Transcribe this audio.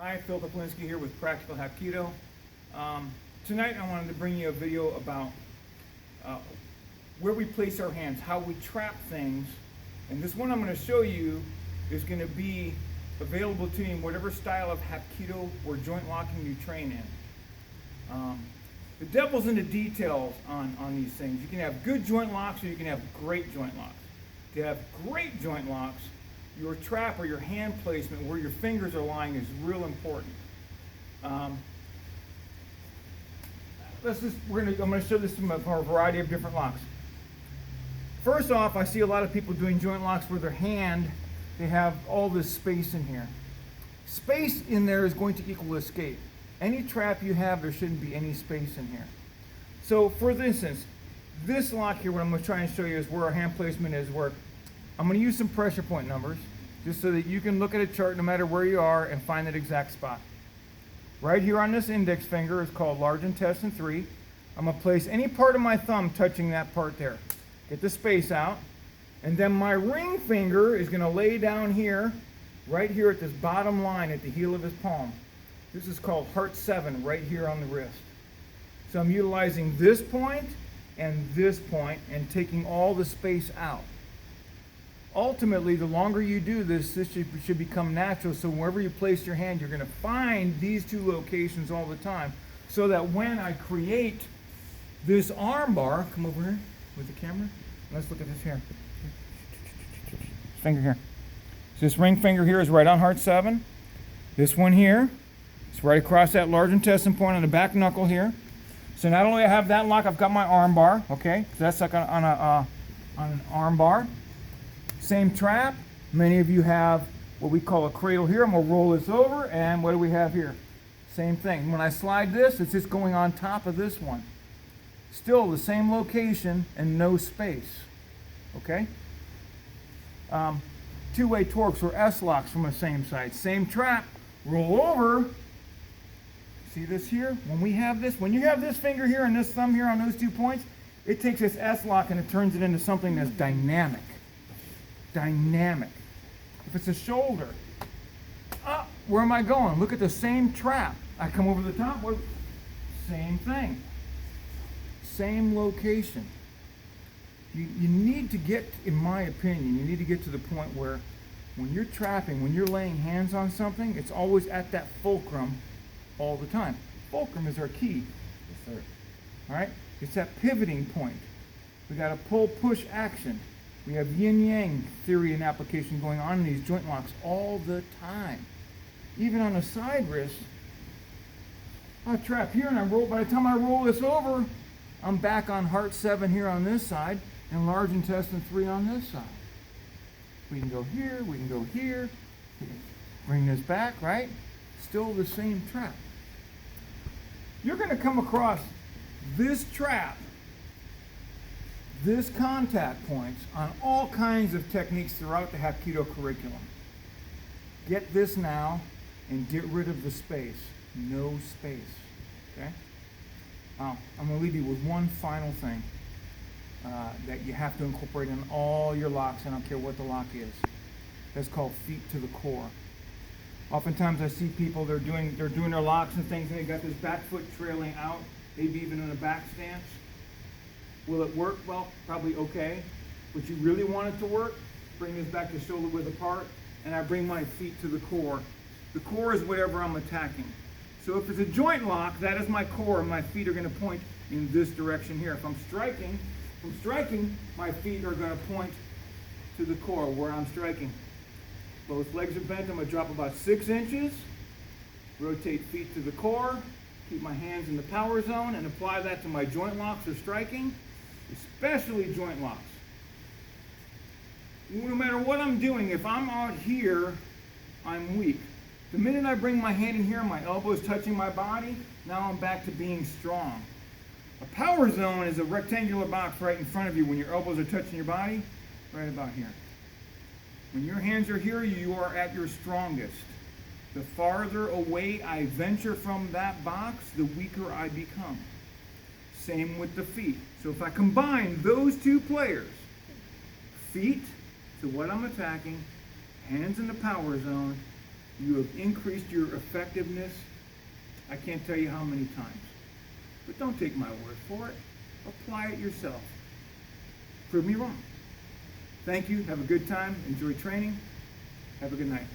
Hi, Phil Kaplinski here with Practical Hapkido. Tonight I wanted to bring you a video about where we place our hands, how we trap things. And this one I'm going to show you is going to be available to you in whatever style of Hapkido or joint locking you train in. The devil's in the details on these things. You can have good joint locks or you can have great joint locks. To have great joint locks, your trap or your hand placement where your fingers are lying is real important. I'm going to show this from a variety of different locks. First off, I see a lot of people doing joint locks where their hand, they have all this space in here. Space in there is going to equal escape. Any trap you have, there shouldn't be any space in here. So for instance, this lock here, what I'm going to try and show you is where our hand placement is, where I'm going to use some pressure point numbers just so that you can look at a chart no matter where you are and find that exact spot. Right here on this index finger is called large intestine 3. I'm going to place any part of my thumb touching that part there. Get the space out. And then my ring finger is going to lay down here, right here at this bottom line at the heel of his palm. This is called heart 7 right here on the wrist. So I'm utilizing this point and taking all the space out. Ultimately, the longer you do this, this should become natural. So wherever you place your hand, you're going to find these two locations all the time. So that when I create this arm bar, come over here with the camera. Let's look at this here. Finger here. So this ring finger here is right on heart 7. This one here is right across that large intestine point on the back knuckle here. So not only I have that lock, I've got my arm bar. Okay, so that's like on an arm bar. Same trap. Many of you have what we call a cradle here. I'm going to roll this over, and what do we have here? Same thing. When I slide this, it's just going on top of this one. Still the same location and no space. Okay? Two-way torques or S-locks from the same side. Same trap. Roll over. See this here? When we have this, when you have this finger here and this thumb here on those 2 points, it takes this S-lock and it turns it into something that's dynamic. Dynamic. If it's a shoulder, where am I going? Look at the same trap. I come over the top, same thing. Same location. You need to get, in my opinion, you need to get to the point where when you're trapping, when you're laying hands on something, it's always at that fulcrum all the time. Fulcrum is our key. Yes, sir. All right? It's that pivoting point. We got a pull-push action. We have yin-yang theory and application going on in these joint locks all the time. Even on a side wrist, I trap here and I roll. By the time I roll this over, I'm back on heart 7 here on this side and large intestine 3 on this side. We can go here, we can go here. Bring this back, right? Still the same trap. You're going to come across this trap, this contact points on all kinds of techniques throughout the Hapkido curriculum. Get this now and get rid of the space. No space. Okay? I'm going to leave you with one final thing that you have to incorporate in all your locks. I don't care what the lock is. That's called feet to the core. Oftentimes I see people, they're doing their locks and things, and they got this back foot trailing out, maybe even in a back stance. Will it work? Well, probably okay. But you really want it to work, bring this back to shoulder width apart, and I bring my feet to the core. The core is whatever I'm attacking. So if it's a joint lock, that is my core, and my feet are going to point in this direction here. If I'm striking, my feet are going to point to the core where I'm striking. Both legs are bent. I'm going to drop about 6 inches, rotate feet to the core, keep my hands in the power zone, and apply that to my joint locks or striking, especially joint locks. No matter what I'm doing, if I'm out here, I'm weak. The minute I bring my hand in here, my elbow is touching my body, now I'm back to being strong. A power zone is a rectangular box right in front of you when your elbows are touching your body, right about here. When your hands are here, you are at your strongest. The farther away I venture from that box, the weaker I become. Same with the feet. So if I combine those two players, feet to what I'm attacking, hands in the power zone, You have increased your effectiveness. I can't tell you how many times. But don't take my word for it. Apply it yourself. Prove me wrong. Thank you. Have a good time. Enjoy training. Have a good night.